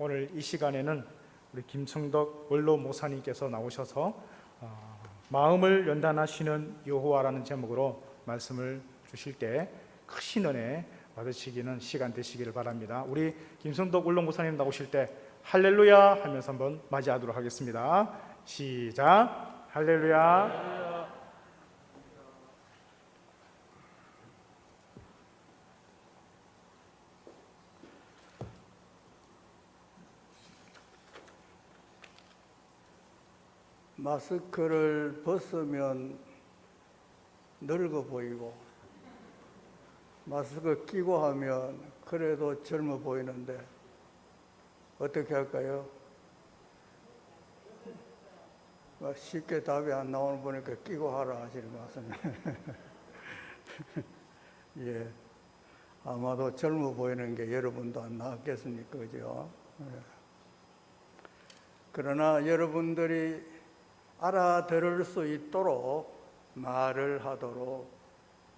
오늘 이 시간에는 우리 김성덕 원로 목사님께서 나오셔서 마음을 연단하시는 여호와라는 제목으로 말씀을 주실 때 크신 은혜 받으시기는 시간 되시기를 바랍니다. 우리 김성덕 원로 목사님 나오실 때 할렐루야 하면서 한번 맞이하도록 하겠습니다. 시작. 할렐루야. 마스크를 벗으면 늙어 보이고 마스크 끼고 하면 그래도 젊어 보이는데 어떻게 할까요? 쉽게 답이 안 나오는 보니까 끼고 하라 하시는 것 같습니다. 예, 아마도 젊어 보이는 게 여러분도 안 나왔겠습니까? 그죠? 예. 그러나 여러분들이 알아들을 수 있도록 말을 하도록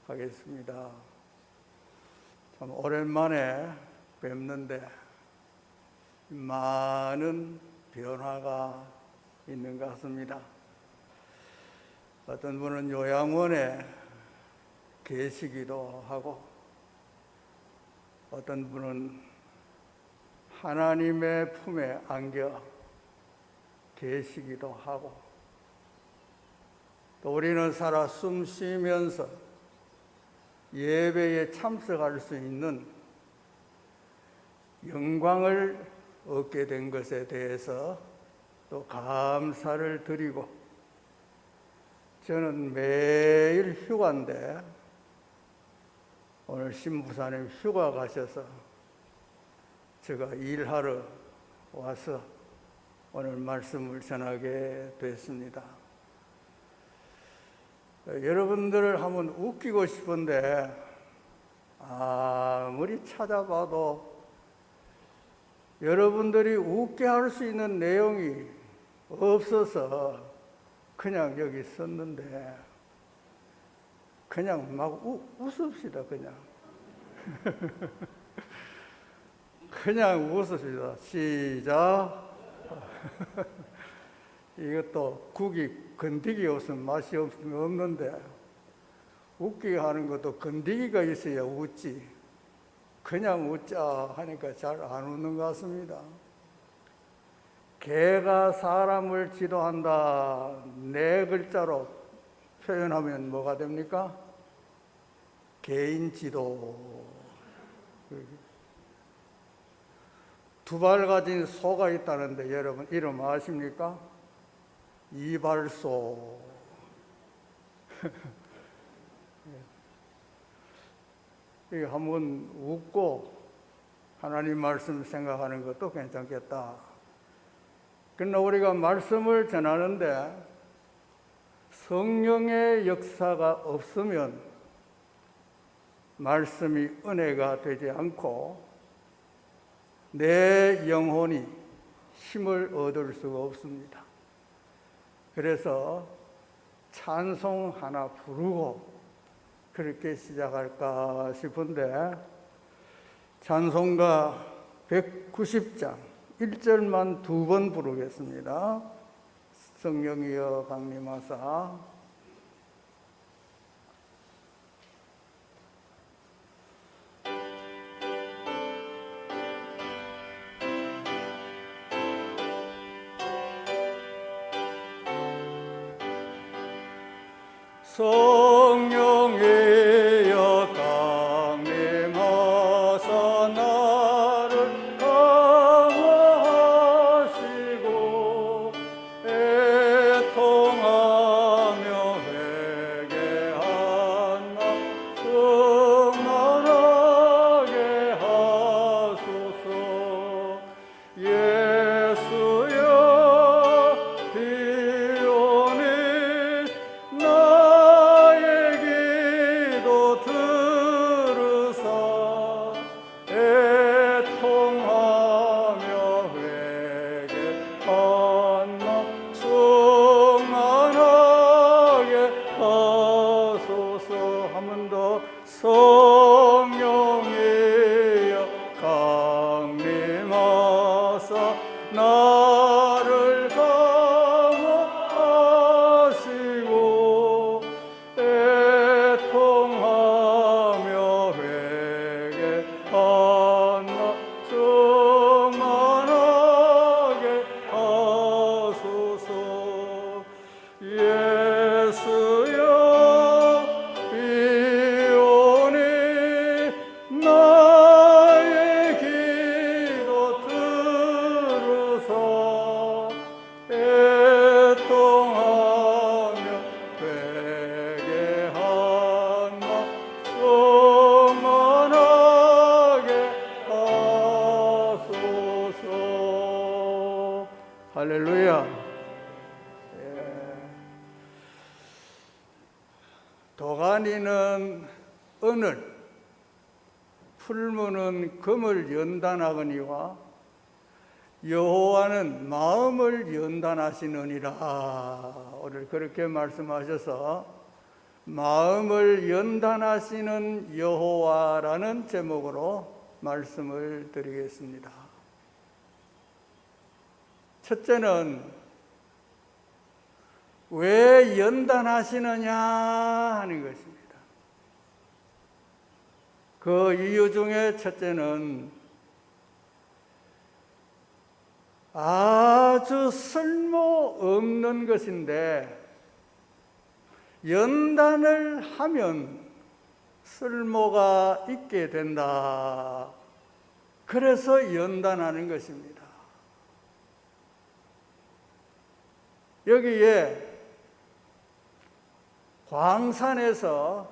하겠습니다. 참 오랜만에 뵙는데 많은 변화가 있는 것 같습니다. 어떤 분은 요양원에 계시기도 하고 어떤 분은 하나님의 품에 안겨 계시기도 하고 또 우리는 살아 숨 쉬면서 예배에 참석할 수 있는 영광을 얻게 된 것에 대해서 또 감사를 드리고 저는 매일 휴가인데 오늘 신부사님 휴가 가셔서 제가 일하러 와서 오늘 말씀을 전하게 됐습니다. 여러분들을 한번 웃기고 싶은데 아무리 찾아봐도 여러분들이 웃게 할 수 있는 내용이 없어서 그냥 여기 썼는데 그냥 막 웃읍시다. 그냥 웃읍시다. 시작. 이것도 국이 건더기 없으면 맛이 없는데 웃기게 하는 것도 건더기가 있어야 웃지. 그냥 웃자 하니까 잘 안 웃는 것 같습니다. 개가 사람을 지도한다. 네 글자로 표현하면 뭐가 됩니까? 개인 지도. 두 발 가진 소가 있다는데 여러분 이름 아십니까? 이발소. 한번 웃고 하나님 말씀 생각하는 것도 괜찮겠다. 그러나 우리가 말씀을 전하는데 성령의 역사가 없으면 말씀이 은혜가 되지 않고 내 영혼이 힘을 얻을 수가 없습니다. 그래서 찬송 하나 부르고 그렇게 시작할까 싶은데 찬송가 190장 1절만 2번 부르겠습니다. 성령이여 강림하사. 성령이여 강림하사 나를 강화하시고 애통하며 회개한 나 충만하게 하소서. 예수여 비오니 나의 하사 나를 강화하시고 애통하며 회개한 나 충만하게 하소서. 예수여 비오니 나의 기도 들으사 애통하며 회개한 나 충만하게 하소서. 할렐루야. 도가니는 은을, 풀무는 금을 연단하거니와 여호와는 마음을 연단하시느니라. 오늘 그렇게 말씀하셔서 마음을 연단하시는 여호와라는 제목으로 말씀을 드리겠습니다. 첫째는 왜 연단하시느냐 하는 것입니다. 그 이유 중에 첫째는 아주 쓸모없는 것인데 연단을 하면 쓸모가 있게 된다. 그래서 연단하는 것입니다. 여기에 광산에서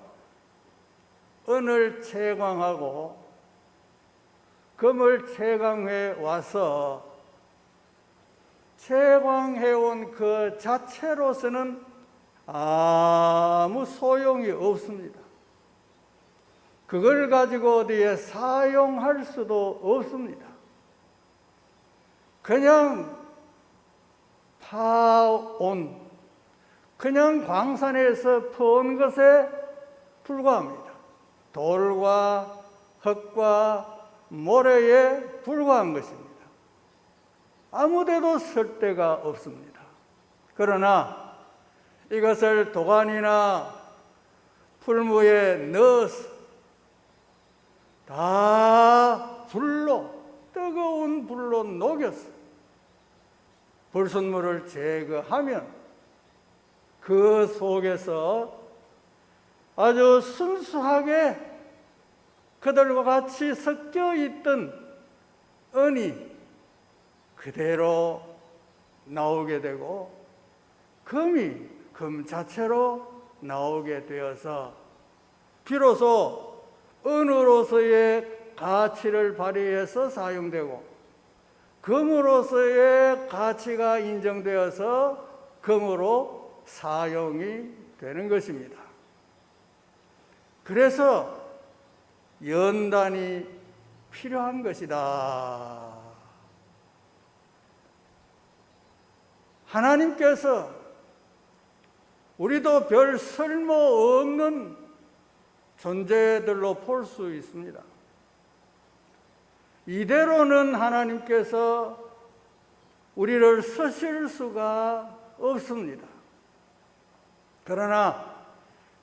은을 채광하고 금을 채광해 와서 채광해온 그 자체로서는 아무 소용이 없습니다. 그걸 가지고 어디에 사용할 수도 없습니다. 그냥 파온, 그냥 광산에서 퍼온 것에 불과합니다. 돌과 흙과 모래에 불과한 것입니다. 아무데도 쓸 데가 없습니다. 그러나 이것을 도가니나 풀무에 넣어서 다 뜨거운 불로 녹여서 불순물을 제거하면 그 속에서 아주 순수하게 그들과 같이 섞여 있던 은이 그대로 나오게 되고 금이 금 자체로 나오게 되어서 비로소 은으로서의 가치를 발휘해서 사용되고 금으로서의 가치가 인정되어서 금으로 사용이 되는 것입니다. 그래서 연단이 필요한 것이다. 하나님께서 우리도 별 쓸모없는 존재들로 볼 수 있습니다. 이대로는 하나님께서 우리를 쓰실 수가 없습니다. 그러나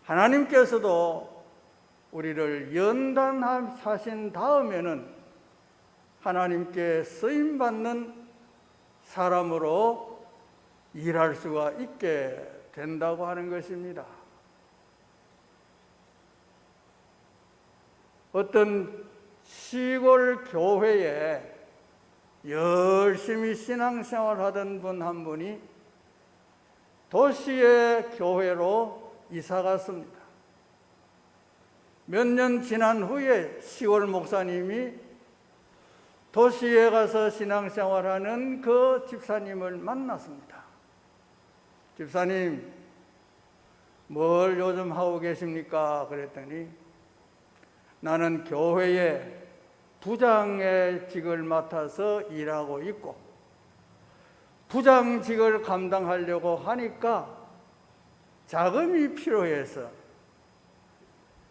하나님께서도 우리를 연단하신 다음에는 하나님께 쓰임받는 사람으로 일할 수가 있게 된다고 하는 것입니다. 어떤 시골 교회에 열심히 신앙생활 하던 분 한 분이 도시의 교회로 이사 갔습니다. 몇 년 지난 후에 시골 목사님이 도시에 가서 신앙생활하는 그 집사님을 만났습니다. 집사님, 뭘 요즘 하고 계십니까? 그랬더니 나는 교회에 부장의 직을 맡아서 일하고 있고 부장직을 감당하려고 하니까 자금이 필요해서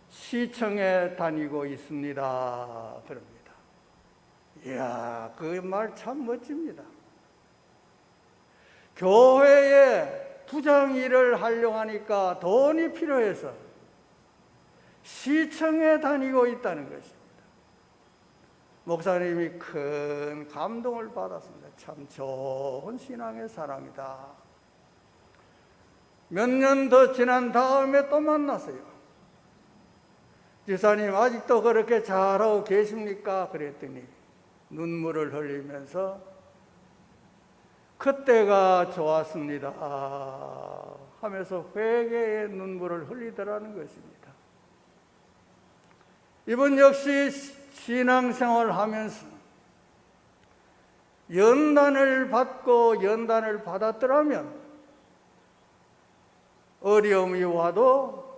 시청에 다니고 있습니다. 그럽니다. 이야, 그 말 참 멋집니다. 교회에 부장 일을 하려고 하니까 돈이 필요해서 시청에 다니고 있다는 것입니다. 목사님이 큰 감동을 받았습니다. 참 좋은 신앙의 사람이다. 몇 년 더 지난 다음에 또 만났어요. 지사님 아직도 그렇게 잘하고 계십니까? 그랬더니 눈물을 흘리면서 그때가 좋았습니다 하면서 회개의 눈물을 흘리더라는 것입니다. 이분 역시 신앙생활을 하면서 연단을 받고 연단을 받았더라면 어려움이 와도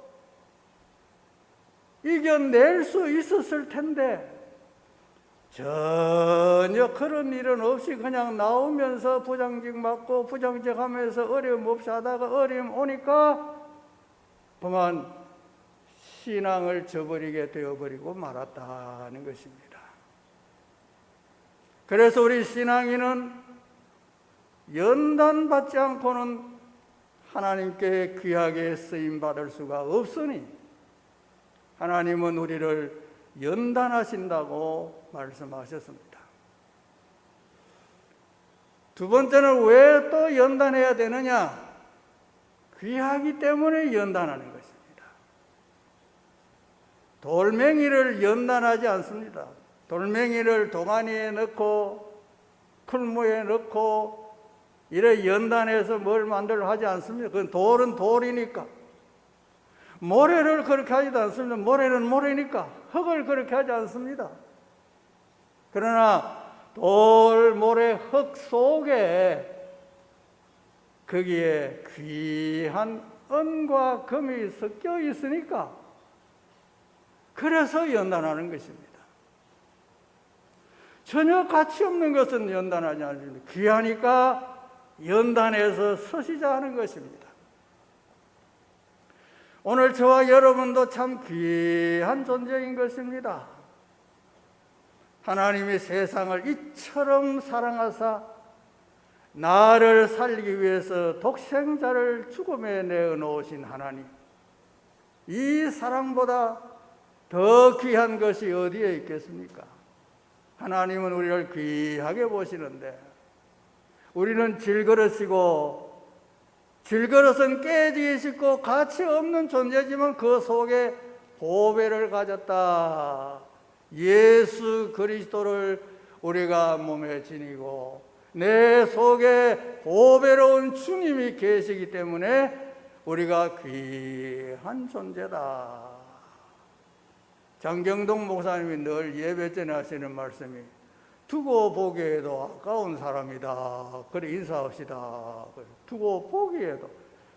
이겨낼 수 있었을 텐데 전혀 그런 일은 없이 그냥 나오면서 부장직 맡고 부장직 하면서 어려움 없이 하다가 어려움 오니까 그만 신앙을 저버리게 되어버리고 말았다는 것입니다. 그래서 우리 신앙인은 연단받지 않고는 하나님께 귀하게 쓰임받을 수가 없으니 하나님은 우리를 연단하신다고 말씀하셨습니다. 두 번째는 왜 또 연단해야 되느냐? 귀하기 때문에 연단하는 것입니다. 돌멩이를 연단하지 않습니다. 돌멩이를 동아리에 넣고 풀무에 넣고 이래 연단해서 뭘 만들려 하지 않습니다. 그건 돌은 돌이니까. 모래를 그렇게 하지도 않습니다. 모래는 모래니까. 흙을 그렇게 하지 않습니다. 그러나 돌, 모래, 흙 속에 거기에 귀한 은과 금이 섞여 있으니까 그래서 연단하는 것입니다. 전혀 가치 없는 것은 연단하지 않습니다. 귀하니까 연단해서 서시자 하는 것입니다. 오늘 저와 여러분도 참 귀한 존재인 것입니다. 하나님이 세상을 이처럼 사랑하사 나를 살리기 위해서 독생자를 죽음에 내어놓으신 하나님, 이 사랑보다 더 귀한 것이 어디에 있겠습니까? 하나님은 우리를 귀하게 보시는데 우리는 질그릇이고 질그릇은 깨지기 쉽고 가치 없는 존재지만 그 속에 보배를 가졌다. 예수 그리스도를 우리가 몸에 지니고 내 속에 보배로운 주님이 계시기 때문에 우리가 귀한 존재다. 장경동 목사님이 늘 예배 전에 하시는 말씀이 두고 보기에도 아까운 사람이다. 그래 인사합시다. 두고 보기에도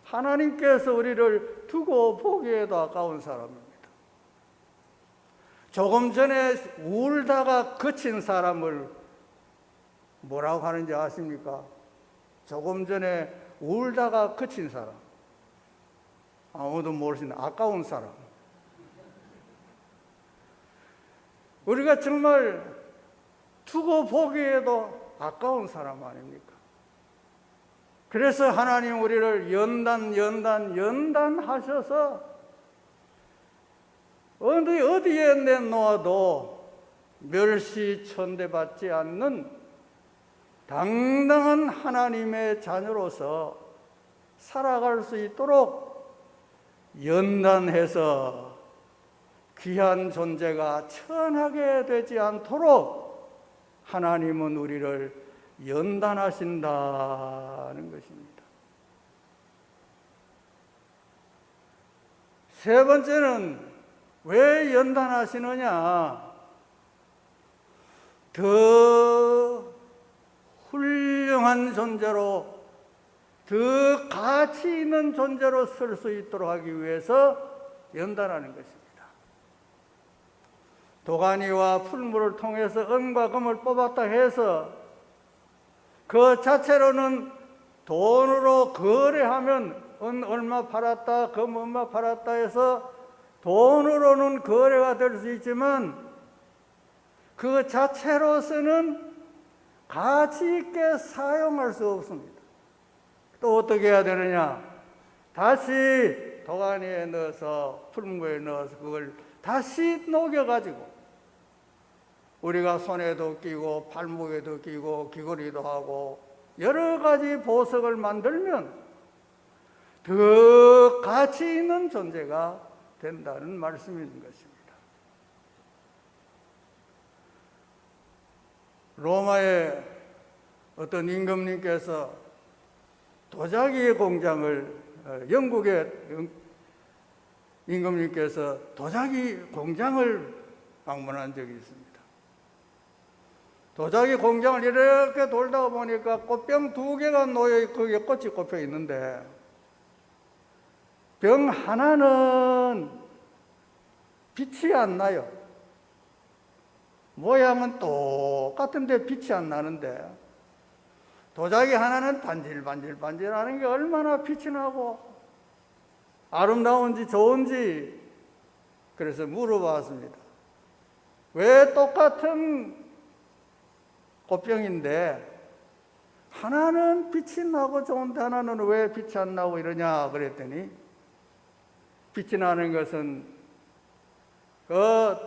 하나님께서 우리를 두고 보기에도 아까운 사람입니다. 조금 전에 울다가 그친 사람을 뭐라고 하는지 아십니까? 조금 전에 울다가 그친 사람. 아무도 모르시는 아까운 사람. 우리가 정말 두고 보기에도 아까운 사람 아닙니까? 그래서 하나님 우리를 연단하셔서 어디에 내놓아도 멸시 천대받지 않는 당당한 하나님의 자녀로서 살아갈 수 있도록 연단해서 귀한 존재가 천하게 되지 않도록 하나님은 우리를 연단하신다는 것입니다. 세 번째는 왜 연단하시느냐? 더 훌륭한 존재로, 더 가치 있는 존재로 설 수 있도록 하기 위해서 연단하는 것입니다. 도가니와 풀무를 통해서 은과 금을 뽑았다 해서 그 자체로는 돈으로 거래하면 은 얼마 팔았다, 금 얼마 팔았다 해서 돈으로는 거래가 될 수 있지만 그 자체로서는 가치 있게 사용할 수 없습니다. 또 어떻게 해야 되느냐? 다시 도가니에 넣어서 풀무에 넣어서 그걸 다시 녹여가지고 우리가 손에도 끼고 발목에도 끼고 귀걸이도 하고 여러 가지 보석을 만들면 더 가치 있는 존재가 된다는 말씀인 것입니다. 로마의 어떤 임금님께서 도자기 공장을 영국의 임금님께서 도자기 공장을 방문한 적이 있습니다. 도자기 공장을 이렇게 돌다 보니까 꽃병 2개가 놓여 거기에 꽃이 꼽혀 있는데 병 하나는 빛이 안 나요. 모양은 똑같은데 빛이 안 나는데 도자기 하나는 반질반질반질하는 게 얼마나 빛이 나고 아름다운지 좋은지 그래서 물어봤습니다. 왜 똑같은 꽃병인데 하나는 빛이 나고 좋은데 하나는 왜 빛이 안 나고 이러냐 그랬더니 빛이 나는 것은 그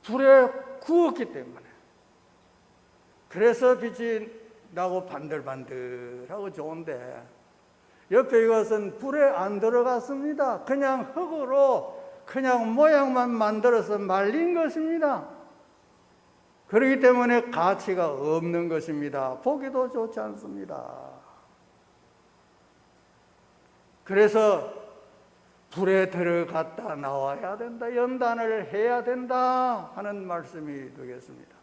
불에 구웠기 때문에 그래서 빛이 나고 반들반들하고 좋은데 옆에 이것은 불에 안 들어갔습니다. 그냥 흙으로 그냥 모양만 만들어서 말린 것입니다. 그렇기 때문에 가치가 없는 것입니다. 보기도 좋지 않습니다. 그래서 불에 들어갔다 나와야 된다, 연단을 해야 된다 하는 말씀이 되겠습니다.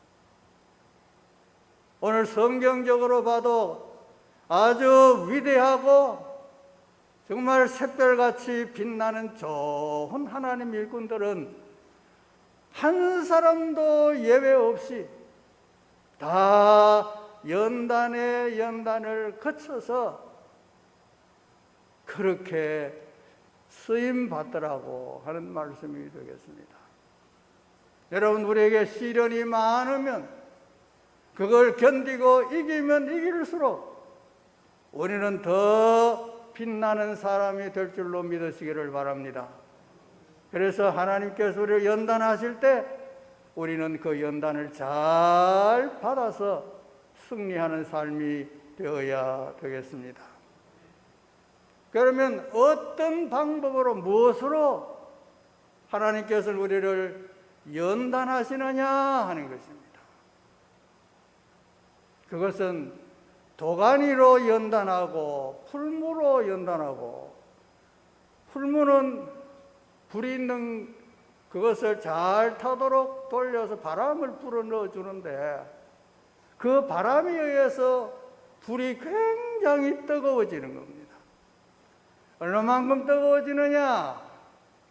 오늘 성경적으로 봐도 아주 위대하고 정말 샛별같이 빛나는 좋은 하나님 일꾼들은 한 사람도 예외 없이 다 연단에 연단을 거쳐서 그렇게 쓰임 받더라고 하는 말씀이 되겠습니다. 여러분, 우리에게 시련이 많으면 그걸 견디고 이기면 이길수록 우리는 더 빛나는 사람이 될 줄로 믿으시기를 바랍니다. 그래서 하나님께서 우리를 연단하실 때 우리는 그 연단을 잘 받아서 승리하는 삶이 되어야 되겠습니다. 그러면 어떤 방법으로 무엇으로 하나님께서 우리를 연단하시느냐 하는 것입니다. 그것은 도가니로 연단하고 풀무로 연단하고, 풀무는 불이 있는 그것을 잘 타도록 돌려서 바람을 불어 넣어 주는데 그 바람에 의해서 불이 굉장히 뜨거워지는 겁니다. 얼마만큼 뜨거워지느냐?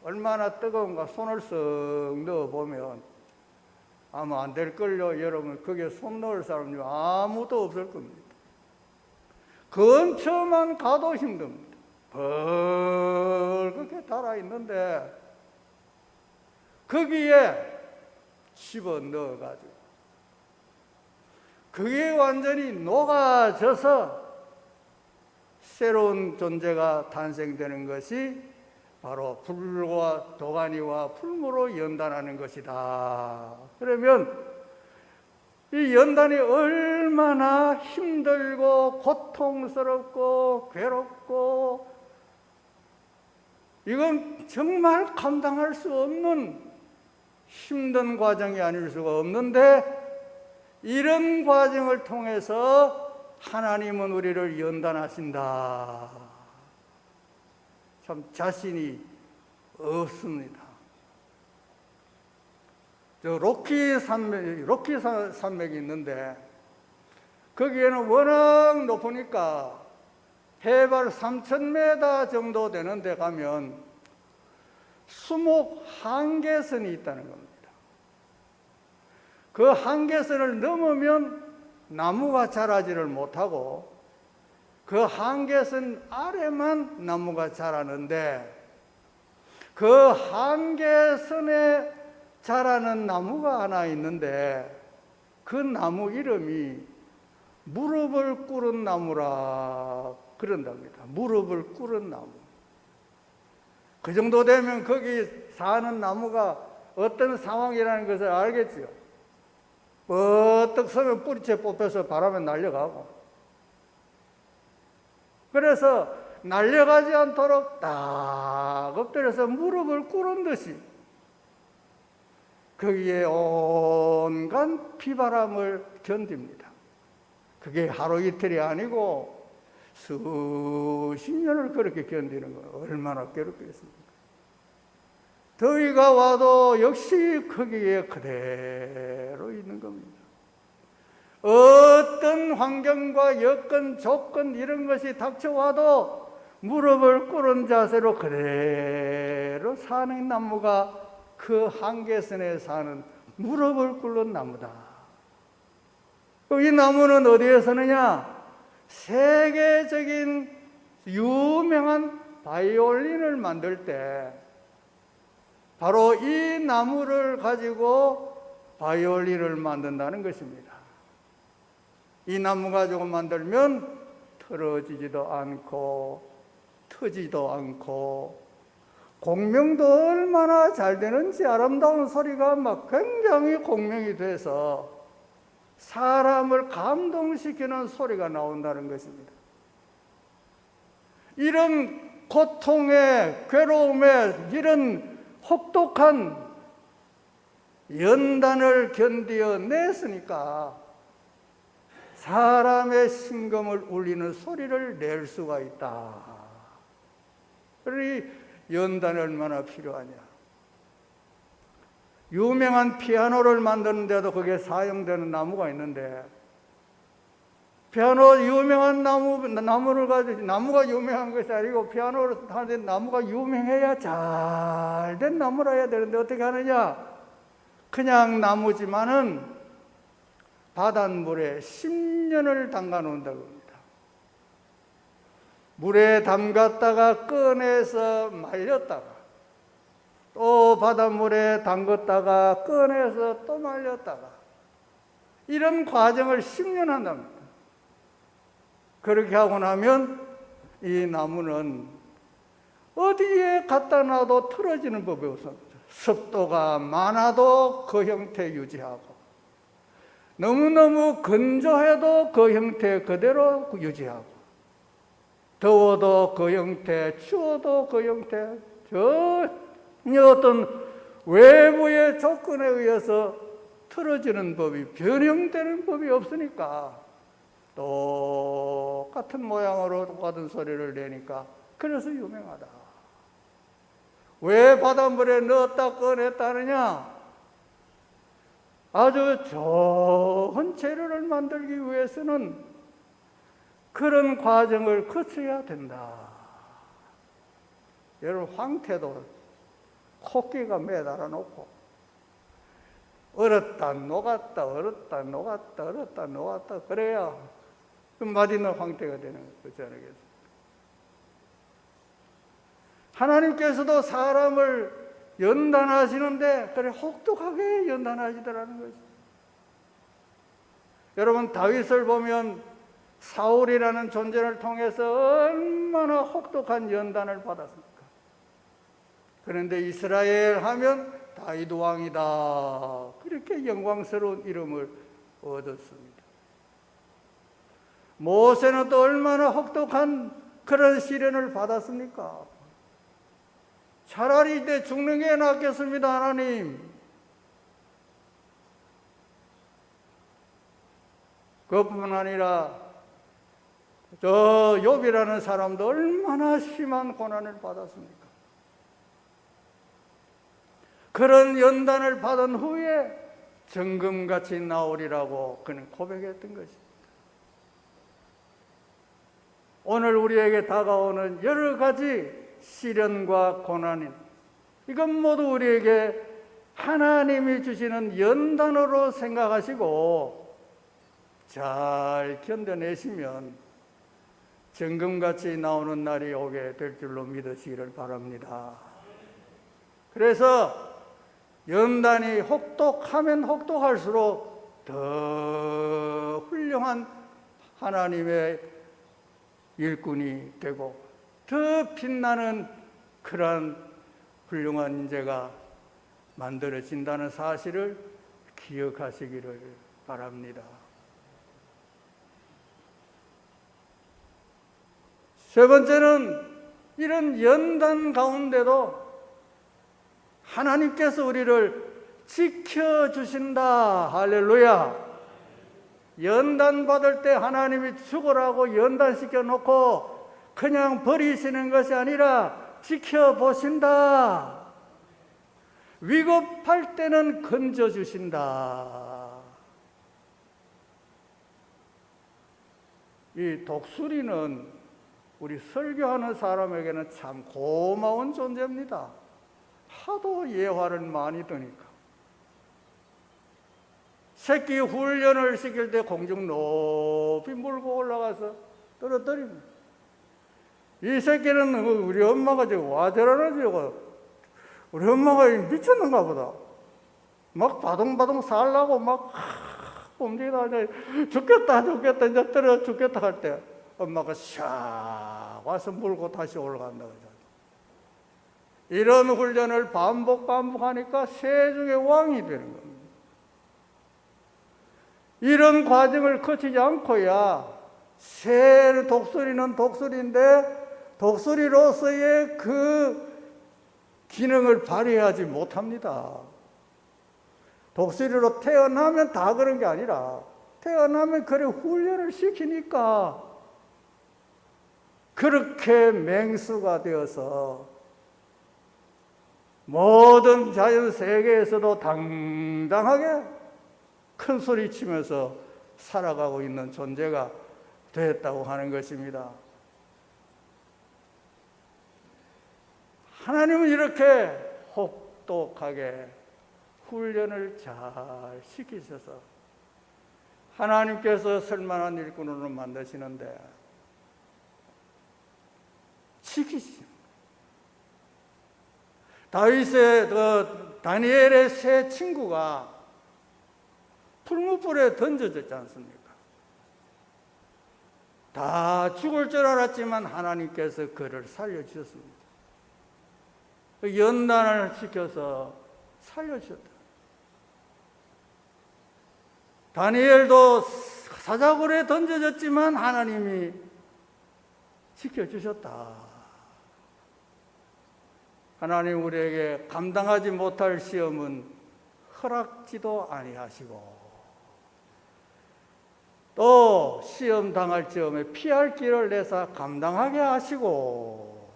얼마나 뜨거운가 손을 쓱 넣어보면 아마 안 될걸요. 여러분, 거기에 손 넣을 사람이 아무도 없을 겁니다. 근처만 가도 힘듭니다. 벌겋게 달아있는데 거기에 집어넣어가지고 그게 완전히 녹아져서 새로운 존재가 탄생되는 것이 바로 불과 도가니와 풀무로 연단하는 것이다. 그러면 이 연단이 얼마나 힘들고 고통스럽고 괴롭고 이건 정말 감당할 수 없는 힘든 과정이 아닐 수가 없는데 이런 과정을 통해서 하나님은 우리를 연단하신다. 참 자신이 없습니다. 저 로키 산맥이 있는데 거기에는 워낙 높으니까 해발 3,000m 정도 되는 데 가면 수목 한계선이 있다는 겁니다. 그 한계선을 넘으면 나무가 자라지를 못하고 그 한계선 아래만 나무가 자라는데 그 한계선에 자라는 나무가 하나 있는데 그 나무 이름이 무릎을 꿇은 나무라 그런답니다. 무릎을 꿇은 나무. 그 정도 되면 거기 사는 나무가 어떤 상황이라는 것을 알겠죠. 뻗떡 서면 뿌리채 뽑혀서 바람에 날려가고, 그래서 날려가지 않도록 딱 엎드려서 무릎을 꿇은 듯이 거기에 온갖 비바람을 견딥니다. 그게 하루 이틀이 아니고 수십 년을 그렇게 견디는 거 얼마나 괴롭겠습니까? 더위가 와도 역시 거기에 그대로 있는 겁니다. 어떤 환경과 여건, 조건 이런 것이 닥쳐와도 무릎을 꿇은 자세로 그대로 사는 나무가 그 한계선에 사는 무릎을 꿇는 나무다. 이 나무는 어디에 서느냐? 세계적인 유명한 바이올린을 만들 때 바로 이 나무를 가지고 바이올린을 만든다는 것입니다. 이 나무 가지고 만들면 틀어지지도 않고 터지도 않고 공명도 얼마나 잘 되는지 아름다운 소리가 막 굉장히 공명이 돼서 사람을 감동시키는 소리가 나온다는 것입니다. 이런 고통에, 괴로움에, 이런 혹독한 연단을 견디어냈으니까 사람의 심금을 울리는 소리를 낼 수가 있다. 그러니 연단이 얼마나 필요하냐. 유명한 피아노를 만드는데도 거기에 사용되는 나무가 있는데, 피아노 유명한 나무를 가지고, 나무가 유명한 것이 아니고 피아노를 하는데 나무가 유명해야 잘 된 나무라 해야 되는데 어떻게 하느냐? 그냥 나무지만은 바닷물에 10년을 담가 놓는다고 합니다. 물에 담갔다가 꺼내서 말렸다가 또 바닷물에 담갔다가 꺼내서 또 말렸다가 이런 과정을 10년 한답니다. 그렇게 하고 나면 이 나무는 어디에 갖다 놔도 틀어지는 법이 없습니다. 습도가 많아도 그 형태 유지하고 너무너무 건조해도 그 형태 그대로 유지하고 더워도 그 형태, 추워도 그 형태, 전혀 어떤 외부의 조건에 의해서 틀어지는 법이, 변형되는 법이 없으니까 똑같은 모양으로 똑같은 소리를 내니까 그래서 유명하다. 왜 바닷물에 넣었다 꺼냈다 하느냐? 아주 좋은 재료를 만들기 위해서는 그런 과정을 거쳐야 된다. 여러분, 황태도 코끼가 매달아 놓고 얼었다 녹았다 얼었다 녹았다 얼었다 녹았다 그래야 그 맛있는 황태가 되는 거지 않겠습니까? 하나님께서도 사람을 연단하시는데 그래 혹독하게 연단하시더라는 거죠. 여러분, 다윗을 보면 사울이라는 존재를 통해서 얼마나 혹독한 연단을 받았습니까? 그런데 이스라엘 하면 다윗 왕이다. 그렇게 영광스러운 이름을 얻었습니다. 모세는 또 얼마나 혹독한 그런 시련을 받았습니까? 차라리 이제 죽는 게 낫겠습니다, 하나님. 그뿐만 아니라 저 욥이라는 사람도 얼마나 심한 고난을 받았습니까? 그런 연단을 받은 후에 정금같이 나오리라고 그는 고백했던 것입니다. 오늘 우리에게 다가오는 여러 가지 시련과 고난인, 이건 모두 우리에게 하나님이 주시는 연단으로 생각하시고 잘 견뎌내시면 정금같이 나오는 날이 오게 될 줄로 믿으시기를 바랍니다. 그래서 연단이 혹독하면 혹독할수록 더 훌륭한 하나님의 일꾼이 되고 더 빛나는 그러한 훌륭한 인재가 만들어진다는 사실을 기억하시기를 바랍니다. 세 번째는 이런 연단 가운데도 하나님께서 우리를 지켜주신다. 할렐루야. 연단 받을 때 하나님이 죽으라고 연단시켜 놓고 그냥 버리시는 것이 아니라 지켜보신다. 위급할 때는 건져주신다. 이 독수리는 우리 설교하는 사람에게는 참 고마운 존재입니다. 하도 예화를 많이 드니까. 새끼 훈련을 시킬 때 공중 높이 몰고 올라가서 떨어뜨립니다. 이 새끼는 우리 엄마가 와 저러는지 우리 엄마가 미쳤는가 보다. 막 바둥바둥 살라고 막 움직이다 죽겠다 이제 떨어 죽겠다 할 때 엄마가 샥 와서 물고 다시 올라간다 그러잖아. 이런 훈련을 반복하니까 새 중의 왕이 되는 겁니다. 이런 과정을 거치지 않고야 새 독수리는 독수리인데 독수리로서의 그 기능을 발휘하지 못합니다. 독수리로 태어나면 다 그런 게 아니라 태어나면 그래 훈련을 시키니까 그렇게 맹수가 되어서 모든 자연 세계에서도 당당하게 큰 소리 치면서 살아가고 있는 존재가 되었다고 하는 것입니다. 하나님은 이렇게 혹독하게 훈련을 잘 시키셔서 하나님께서 쓸만한 일꾼으로 만드시는데 시키시죠. 다윗의 다니엘의 세 친구가 풀무불에 던져졌지 않습니까? 다 죽을 줄 알았지만 하나님께서 그를 살려주셨습니다. 연단을 시켜서 살려주셨다. 다니엘도 사자굴에 던져졌지만 하나님이 지켜주셨다. 하나님 우리에게 감당하지 못할 시험은 허락지도 아니하시고 또 시험 당할 즈음에 피할 길을 내사 감당하게 하시고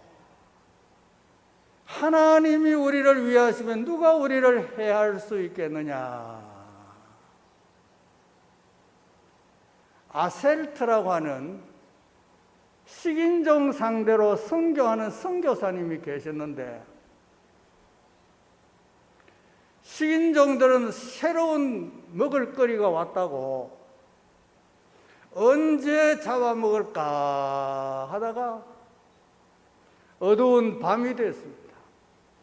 하나님이 우리를 위하시면 누가 우리를 해할 수 있겠느냐. 아셀트라고 하는 식인종 상대로 선교하는 선교사님이 계셨는데 식인종들은 새로운 먹을거리가 왔다고 언제 잡아먹을까 하다가 어두운 밤이 됐습니다.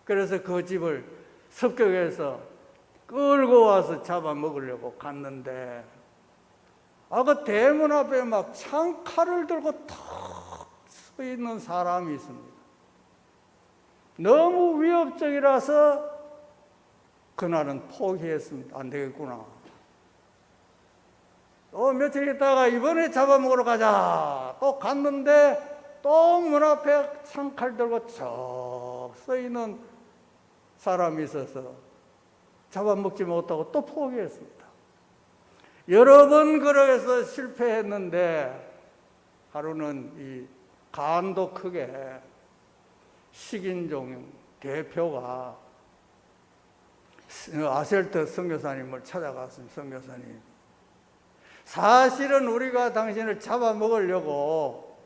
그래서 그 집을 습격해서 끌고 와서 잡아먹으려고 갔는데 그 대문 앞에 막 창칼을 들고 탁 서 있는 사람이 있습니다. 너무 위협적이라서 그날은 포기했습니다. 안 되겠구나. 또 며칠 있다가 이번에 잡아먹으러 가자. 또 갔는데 또 문 앞에 창칼 들고 쭉 서 있는 사람이 있어서 잡아먹지 못하고 또 포기했습니다. 여러 번 그러해서 실패했는데 하루는 이 간도 크게 식인종 대표가 아셀트 선교사님을 찾아갔습니다. 선교사님, 사실은 우리가 당신을 잡아먹으려고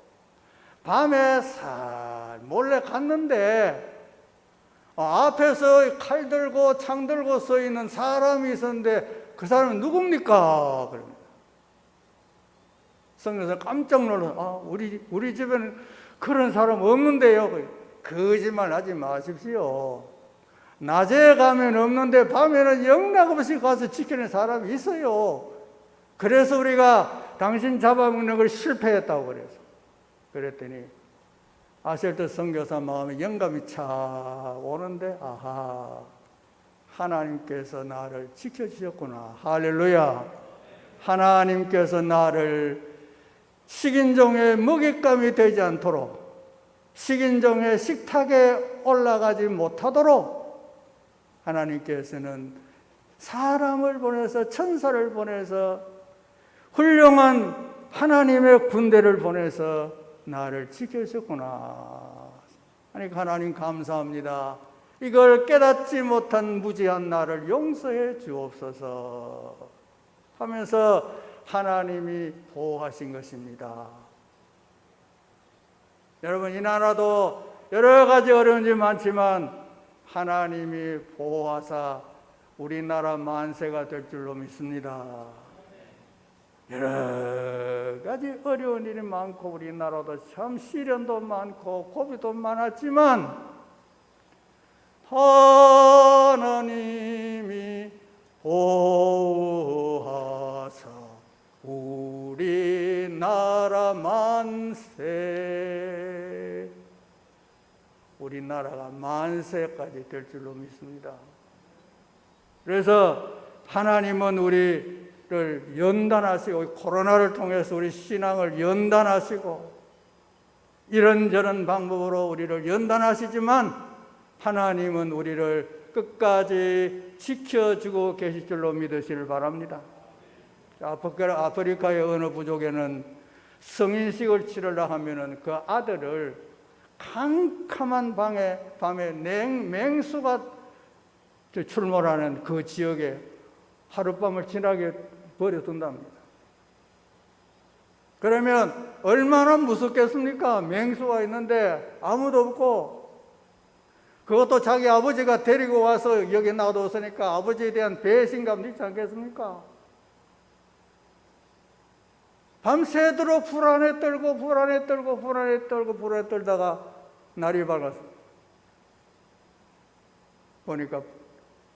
밤에 살 몰래 갔는데 앞에서 칼 들고 창 들고 서 있는 사람이 있었는데 그 사람은 누굽니까? 그럽니다. 선교사 깜짝 놀라서 우리 집에는 그런 사람 없는데요. 거짓말 하지 마십시오. 낮에 가면 없는데 밤에는 영락없이 가서 지키는 사람이 있어요. 그래서 우리가 당신 잡아먹는 걸 실패했다고 그랬더니 아셀트 선교사 마음에 영감이 착 오는데, 아하, 하나님께서 나를 지켜주셨구나. 할렐루야. 하나님께서 나를 식인종의 먹잇감이 되지 않도록, 식인종의 식탁에 올라가지 못하도록 하나님께서는 사람을 보내서, 천사를 보내서, 훌륭한 하나님의 군대를 보내서 나를 지켜주셨구나. 그러니까 하나님 감사합니다. 이걸 깨닫지 못한 무지한 나를 용서해 주옵소서 하면서 하나님이 보호하신 것입니다. 여러분, 이 나라도 여러 가지 어려운 점이 많지만 하나님이 보호하사 우리나라 만세가 될 줄로 믿습니다. 여러 가지 어려운 일이 많고 우리나라도 참 시련도 많고 고비도 많았지만 하나님이 보호하사 우리나라 만세, 우리나라가 만세까지 될 줄로 믿습니다. 그래서 하나님은 우리를 연단하시고, 코로나를 통해서 우리 신앙을 연단하시고, 이런저런 방법으로 우리를 연단하시지만 하나님은 우리를 끝까지 지켜주고 계실 줄로 믿으시길 바랍니다. 아프리카의 어느 부족에는 성인식을 치르려 하면은 그 아들을 캄캄한 밤에 맹수가 출몰하는 그 지역에 하룻밤을 지나게 버려둔답니다. 그러면 얼마나 무섭겠습니까? 맹수가 있는데 아무도 없고, 그것도 자기 아버지가 데리고 와서 여기 놔뒀으니까 아버지에 대한 배신감도 있지 않겠습니까? 밤새도록 불안에 떨다가 날이 밝았어. 보니까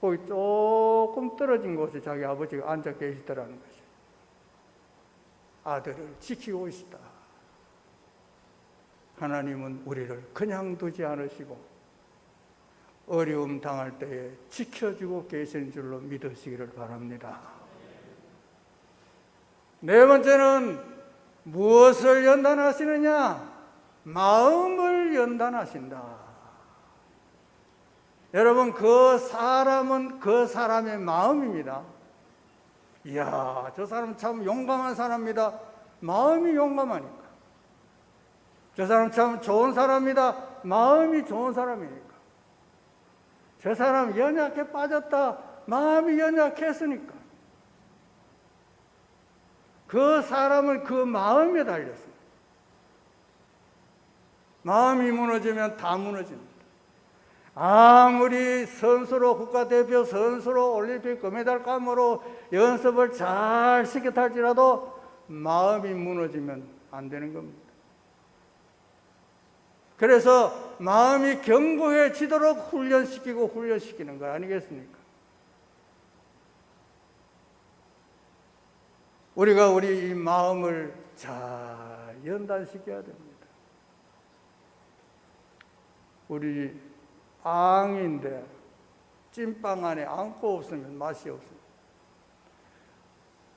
거기 조금 떨어진 곳에 자기 아버지가 앉아 계시더라는 것이. 아들을 지키고 있다. 하나님은 우리를 그냥 두지 않으시고 어려움 당할 때에 지켜주고 계시는 줄로 믿으시기를 바랍니다. 네 번째는 무엇을 연단하시느냐? 마음을 연단하신다. 여러분, 그 사람은 그 사람의 마음입니다. 이야, 저 사람 참 용감한 사람입니다. 마음이 용감하니까. 저 사람 참 좋은 사람이다. 마음이 좋은 사람이니까. 저 사람 연약해 빠졌다. 마음이 연약했으니까. 그 사람은 그 마음에 달렸습니다. 마음이 무너지면 다 무너집니다. 아무리 선수로, 국가대표 선수로 올림픽 금메달감으로 연습을 잘 시켰다 할지라도 마음이 무너지면 안 되는 겁니다. 그래서 마음이 견고해지도록 훈련시키는 거 아니겠습니까? 우리가 우리 이 마음을 잘 연단시켜야 됩니다. 우리 앙인데 찐빵 안에 앙꼬 없으면 맛이 없습니다.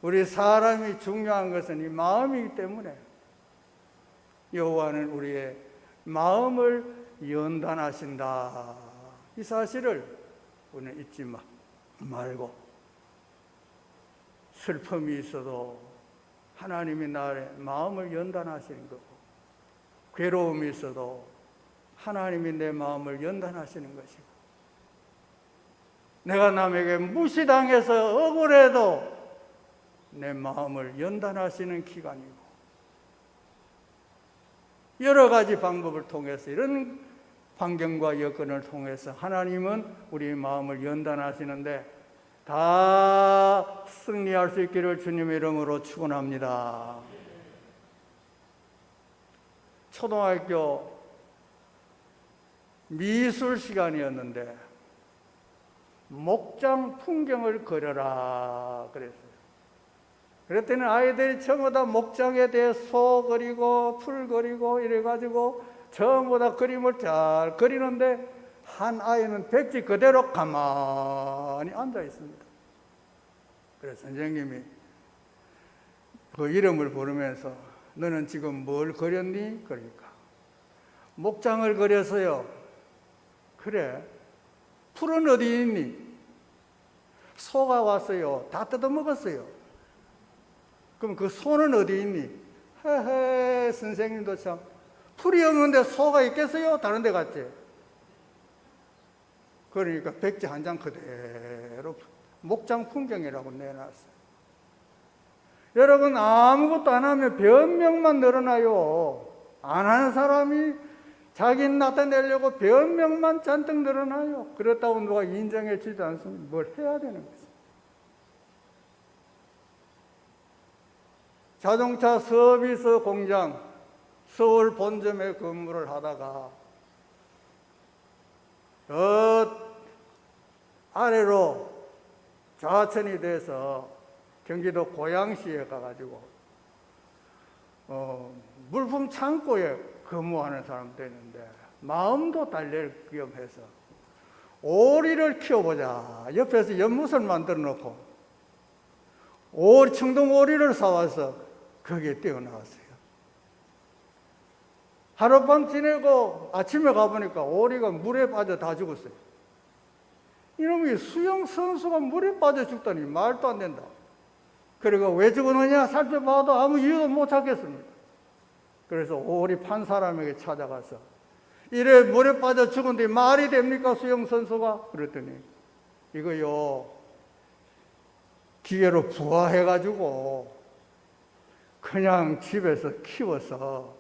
우리 사람이 중요한 것은 이 마음이기 때문에 여호와는 우리의 마음을 연단하신다. 이 사실을 우리는 잊지 말고, 슬픔이 있어도 하나님이 나의 마음을 연단하시는 거고, 괴로움이 있어도 하나님이 내 마음을 연단하시는 것이고, 내가 남에게 무시당해서 억울해도 내 마음을 연단하시는 기간이고, 여러 가지 방법을 통해서, 이런 환경과 여건을 통해서 하나님은 우리 마음을 연단하시는데 다 승리할 수 있기를 주님의 이름으로 축원합니다. 초등학교 미술 시간이었는데 목장 풍경을 그려라 그랬어요. 그랬더니 아이들이 전부 다 목장에 대해 소 그리고 풀 그리고 이래가지고 전부 다 그림을 잘 그리는데 한 아이는 백지 그대로 가만히 앉아 있습니다. 그래서 선생님이 그 이름을 부르면서 너는 지금 뭘 그렸니? 그러니까 목장을 그렸어요. 그래. 풀은 어디 있니? 소가 왔어요. 다 뜯어먹었어요. 그럼 그 소는 어디 있니? 헤헤, 선생님도 참 풀이 없는데 소가 있겠어요? 다른 데 갔지? 그러니까 백지 한 장 그대로 목장 풍경이라고 내놨어요. 여러분, 아무것도 안 하면 변명만 늘어나요. 안 하는 사람이 자기 나타내려고 변명만 잔뜩 늘어나요. 그렇다고 누가 인정해 주지 않습니다. 뭘 해야 되는 거죠. 자동차 서비스 공장 서울 본점에 근무를 하다가 아래로 좌천이 돼서 경기도 고양시에 가가지고 물품 창고에 근무하는 사람도 있는데 마음도 달랠 겸해서 오리를 키워보자. 옆에서 연못을 만들어 놓고 청동 오리를 사와서 거기에 띄워놨어요. 하룻밤 지내고 아침에 가보니까 오리가 물에 빠져 다 죽었어요. 이놈이 수영 선수가 물에 빠져 죽다니 말도 안 된다. 그리고 왜 죽었느냐 살펴봐도 아무 이유도 못 찾겠습니다. 그래서 오리 판 사람에게 찾아가서 이래 물에 빠져 죽은데 말이 됩니까 수영 선수가? 그랬더니 이거요 기계로 부화해가지고 그냥 집에서 키워서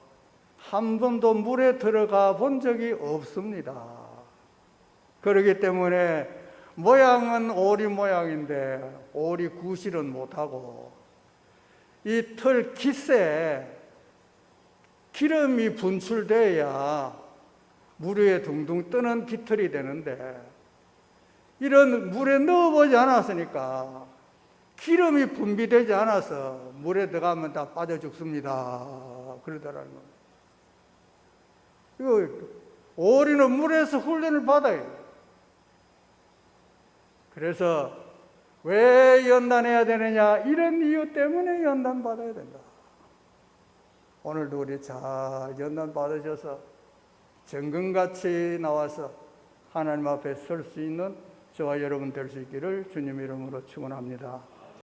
한 번도 물에 들어가 본 적이 없습니다. 그렇기 때문에 모양은 오리 모양인데 오리 구실은 못하고 이 털 깃새에 기름이 분출돼야 물 위에 둥둥 뜨는 깃털이 되는데 이런 물에 넣어보지 않았으니까 기름이 분비되지 않아서 물에 들어가면 다 빠져 죽습니다. 그러더라는 거예요. 이거 오리는 물에서 훈련을 받아요. 그래서 왜 연단해야 되느냐? 이런 이유 때문에 연단 받아야 된다. 오늘도 우리 잘 연단 받으셔서 정금같이 나와서 하나님 앞에 설 수 있는 저와 여러분 될 수 있기를 주님 이름으로 축원합니다.